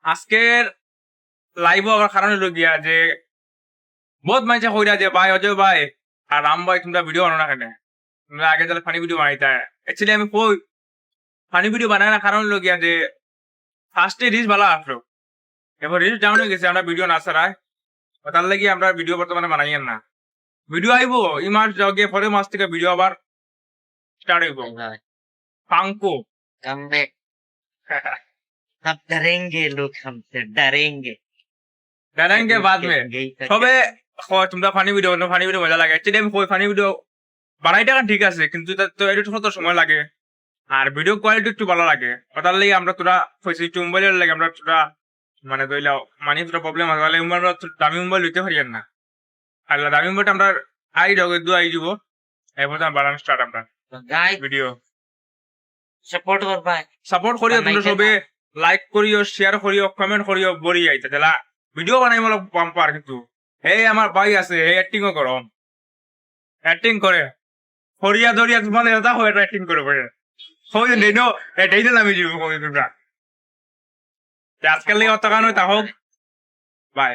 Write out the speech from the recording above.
আজকের লাইভ আবার কারণ হলো গিয়া যে বহুত মানুষে কইরা যে ভাই অজয় ভাই আর রাম ভাই তোমরা ভিডিও বানাও না কেন, তোমরা আগে তাহলে ফানি ভিডিও বানাইতা। অ্যাকচুয়ালি আমি কই ফানি ভিডিও বানাই না, কারণ হলো গিয়া যে ফার্স্টে রিচ ভালো আসলো, এবার রিচ ডাউন হয়ে গেছে, আমরা ভিডিও না ছাড়াই তার লাগি আমরা ভিডিও বর্তমানে বানাই না। ভিডিও আইবো এই মাস গিয়ে পরের মাস থেকে ভিডিও আবার স্টার্ট হইব। পাঙ্কো कम बैक अब डरेंगे लोग हमसे डरेंगे জানেনগে বাদ মে यही तो সবে কয় তোমরা ফানি ভিডিও বানাও, ফানি ভিডিও মজা লাগে। অ্যাকচুয়ালি আমি কই ফানি ভিডিও বানাইটা ঠিক আছে, কিন্তু তো এডিট হতে সময় লাগে আর ভিডিও কোয়ালিটি একটু ভালো লাগে। ওটার লাগে আমরা তোরা হয়েছে একটু মোবাইলের লাগে আমরা তোরা মানে ধরলে মানে তোরা প্রবলেম আছে, তাহলে আমরা দামি মোবাইল লইতে পারি না। আর দামি মোবাইলটা আমরা আই যাবো দু আই দিব, এরপর আমরা বানানো স্টার্ট আমরা गाइस ভিডিও सपोर्ट कर पाए সাপোর্ট করিও, তোমরা বানাইতে সবে লাইক করিও, শেয়ার করিও, কমেন্ট করিও, বড়ি আইতে তাহলে ভিডিও বানাই মানে পাম্পার। কিন্তু এই আমার ভাই আছে এই অ্যাক্টিংও করো, অ্যাক্টিং করে হরিয়া ধরিয়া তোমার এটা হয় অ্যাক্টিং করে পড়ে হই নেনো এটাই না আমি জীব কই তোমরা আজকাল লেগে অত কারণে তা হোক বাই।